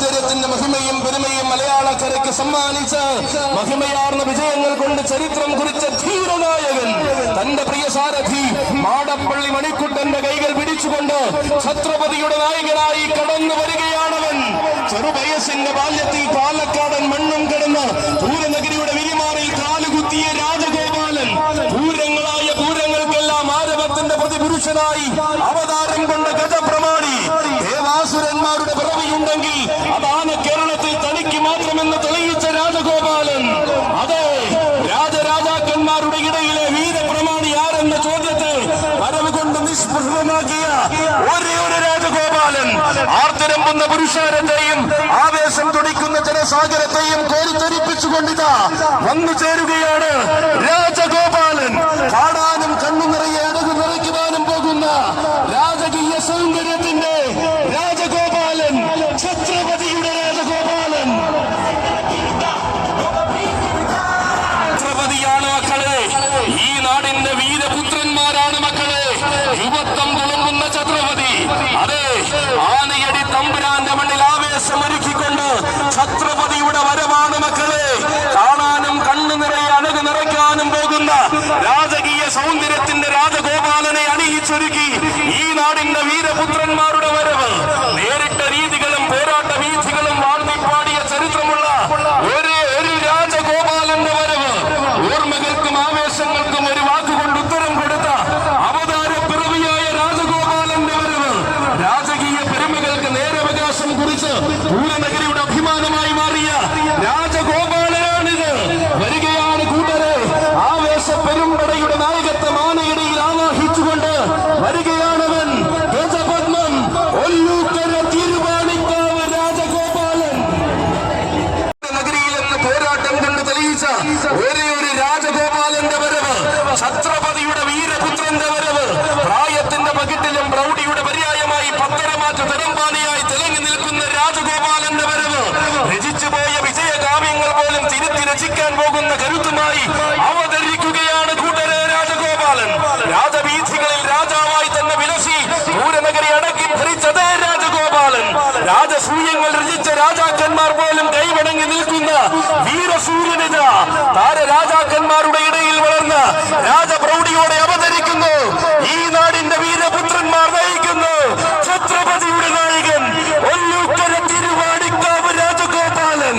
സൗന്ദര്യത്തിന്റെ മഹിമയും പെരുമയും മലയാളക്കരയ്ക്ക് സമ്മാനിച്ച മഹിമയാർന്ന വിജയങ്ങൾ കൊണ്ട് ചരിത്രം കുറിച്ച ധീരനായകൻ തന്റെ പ്രിയ സാരഥി മാടപ്പള്ളി മണിക്കുട്ടന്റെ കൈകൾ പിടിച്ചുകൊണ്ട് ഛത്രപതിയുടെ നായകനായി കടന്നു വരികയാണവൻ. ചെറുവയസ്സിന്റെ ബാല്യത്തിൽ പാലക്കാടൻ മണ്ണും കിടന്ന് പൂരനഗരിയുടെ വിരിമാറിൽ കാലുകുത്തിയ രാജഗോപാലൻ പൂരങ്ങളായ പൂരങ്ങൾക്കെല്ലാം ആരവത്തിന്റെ പ്രതിപുരുഷനായി അവതാരം കൊണ്ട ഗജപ്രമാണി. ദേവാസുരന്മാരുടെ പിറവിയുണ്ടെങ്കിൽ അതാണ് കേരളത്തിൽ തനിക്ക് മാത്രമെന്ന് തെളിയിച്ച രാജഗോപാലൻ. അതെ, രാജരാജാക്കന്മാരുടെ ഇടയിലെ വീരപ്രമാണി ആരെന്ന ചോദ്യത്തെ വരവ് കൊണ്ട് നിഷ്പ്രഭമാക്കിയ ഒരേ ഒരു രാജഗോപാലൻ. ആർത്തിരമ്പുന്ന പുരുഷാരത്തെയും ആവേശം തുടിക്കുന്ന ജനസാഗരത്തെയും കോരിത്തെരിപ്പിച്ചുകൊണ്ടിതാ വന്നു ചേരുകയാണ് രാജഗോപാലൻ. കാണാനും കണ്ണു നിറയെ അടകു നിറയ്ക്കുവാനും പോകുന്ന രാജകീയ സൗന്ദര്യത്തിന്റെ രാജഗോപാലൻ, ഛത്രപതിയുടെ രാജഗോപാലൻ. ഛത്രപതിയാണ് മക്കളെ, ഈ നാടിന്റെ വീരപുത്രന്മാരാണ് മക്കളെ. യുവത്വം തുളുമ്പുന്ന ഛത്രപതി. അതെ, ആനയടി തമ്പുരാന്റെ മണ്ണിൽ ആവേശമൊരുക്കിക്കൊണ്ട് ഛത്രപതിയുടെ വരവാണ് മക്കളെ. കാണാനും കണ്ണു നിറയെ അഴകു നിറയ്ക്കാനും പോകുന്ന രാജകീയ സൗന്ദര്യത്തിന്റെ രാജഗോപാലനെ അണിയിച്ചൊരുക്കി ഈ നാടിന്റെ വീരപുത്രന്മാരുടെ വരവ്. നേരിട്ട രീതികളും പോരാട്ട വീഥികളും വാഴ്ത്തിപ്പാടിയ ചരിത്രമുള്ള ഒരു രാജഗോപാലന്റെ വരവ്. ഓർമ്മകൾക്കും ആവേശങ്ങൾക്കും ഒരു വാക്കുകൊണ്ട് ഉത്തരം കൊടുത്ത അവതാര പിറവിയായ രാജഗോപാലന്റെ വരവ്. രാജകീയ പെരുമകൾക്ക് നേരവകാശം കുറിച്ച് പൂരനഗരിയുടെ അഭിമാനമായി മാറിയ രാജഗോപാലനാണിത്. വരികയാണ് കൂട്ടരെ, ആവേശ പെരുമ്പടയുടെ നായകത്വം ആനയിടയിൽ ആവാഹിച്ചുകൊണ്ട് വരികയാണവൻ. ഗജപത്മം ഒല്ലൂക്കര തിരുവാണിക്കാവ് രാജഗോപാലൻ. നഗരിയിൽ നിന്ന് പോരാട്ടം കൊണ്ട് തെളിയിച്ച ഒരേ ഒരു രാജഗോപാലന്റെ വരവ്. ഛത്രപതിയുടെ വീരപുത്രന്റെ വരവ്. പ്രായത്തിന്റെ പകിട്ടിലും പ്രൗഢിയുടെ പര്യായമായി പത്തരമാറ്റ തരംപാനിയായി തിളങ്ങി നിൽക്കുന്ന രാജഗോപാലന്റെ വരവ്. രചിച്ചുപോയ വിജയകാവ്യങ്ങൾ പോലും തിരുത്തി രചിക്കാൻ പോകുന്ന കരുത്തുമായി അവതരിക്കുകയാണ് കൂട്ടരെ രാജഗോപാലൻ. രാജവീഥികളിൽ രാജാവായി തന്നെ വിലസി പൂരനഗരി അടക്കി ഭരിച്ചതേ രാജഗോപാലൻ. രാജസൂയങ്ങൾ രചിച്ച രാജാക്കന്മാർ പോലും കൈവണങ്ങി നിൽക്കുന്ന വീരസൂര്യനിത താരരാജാക്കന്മാരുടെ ഇടയിൽ വളർന്ന രാജപ്രൗഢിയോടെ അവതരിക്കുന്നു. ഈ നാടിന്റെ വീരപുത്രന്മാർ നയിക്കുന്നു ഛത്രപതിയുടെ നായകൻ ഒല്ലൂക്കര തിരുവാണിക്കാവ് രാജഗോപാലൻ.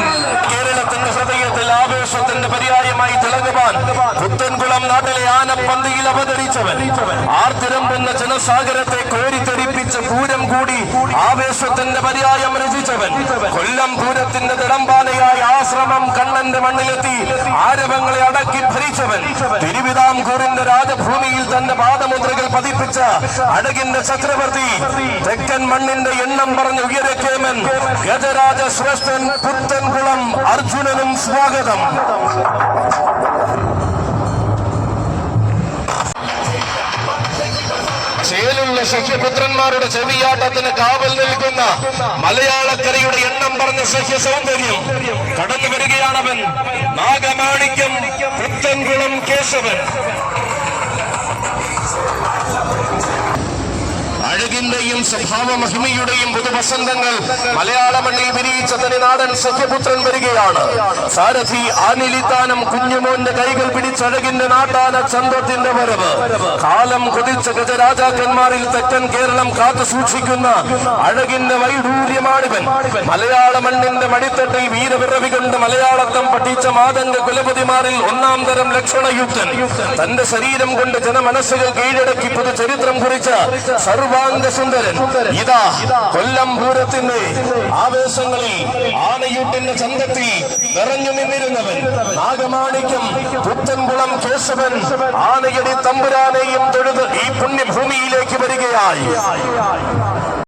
കേരളത്തിന്റെ ഹൃദയത്തിൽ ആവേശത്തിന്റെ പര്യായമായി തിളങ്ങുവാൻ പുത്തൻകുളം നാട്ടിലെ ആനപ്പന്തിയിൽ അവതരിച്ചവൻ. ആർത്തിരമ്പുന്ന ജനസാഗരത്തെ കോരിത്തെരിപ്പിച്ച് പൂരം കൂടി ആവേശത്തിന്റെ പര്യായം രചിച്ചവൻ. കൊല്ലം പൂരത്തിന്റെ തിടമ്പാനയായി ആശ്രമം കണ്ണന്റെ മണ്ണിലെത്തി ആരവങ്ങളെ അടക്കി ഭരിച്ചവൻ. തിരുവിതാംകൂറിന്റെ രാജഭൂമിയിൽ തന്റെ പാദമുദ്രകൾ പതിപ്പിച്ച അഴകിന്റെ ചക്രവർത്തി. തെക്കൻ മണ്ണിന്റെ എണ്ണം പറഞ്ഞ് ഉയരക്കേമൻ ഗജരാജ ശ്രേഷ്ഠൻ പുത്തൻകുളം അർജുനനും സ്വാഗതം. ചേലുള്ള സഹ്യപുത്രന്മാരുടെ ചെവിയാട്ടത്തിന് കാവൽ നിൽക്കുന്ന മലയാളക്കരയുടെ എണ്ണം പറഞ്ഞ സഹ്യ സൗന്ദര്യം. കടന്നു വരികയാണവൻ, നാഗമാണിക്യം പുത്തൻകുളം കേശവൻ. അഴകിന്റെയും സ്വഭാവ മഹിമയുടെയും പുതുവസന്തങ്ങൾ മലയാള മണ്ണിൽ വിരിയിച്ച തനിനാടൻ സഖ്യപുത്രൻ വരികയാണ്. സാരഥി ആനിലിത്താനം കുഞ്ഞുമോന്റെ കൈകൾ പിടിച്ചഴകിന്റെ നാട്ടാന ചന്തത്തിന്റെ വരവ്. കാലം കൊതിച്ച ഗജരാജാക്കന്മാരിൽ തെക്കൻ കേരളം കാത്തു സൂക്ഷിക്കുന്ന അഴകിന്റെ വൈഡൂര്യമാണിവൻ. മലയാള മണ്ണിന്റെ മടിത്തട്ടിൽ വീരപിറവി കൊണ്ട് മലയാളത്വം പഠിച്ച മാതംഗ കുലപതിമാരിൽ ഒന്നാം തരം ലക്ഷണയുക്തൻ. തന്റെ ശരീരം കൊണ്ട് ജനമനസ്സുകൾ കീഴടക്കി പുതുചരിത്രം കുറിച്ച സർവാംഗ സുന്ദരൻ. ഇതാ കൊല്ലം പൂരത്തിന്റെ ആവേശങ്ങളിൽ ആനയൂട്ടിന്റെ ചന്തത്തിൽ നിറഞ്ഞു നിന്നിരുന്നവൻ. നാഗമാണിക്യം പുത്തൻകുളം കേശവൻ ആനയടി തമ്പുരാനെയും തൊഴുത് ഈ പുണ്യഭൂമിയിലേക്ക് വരികയായി.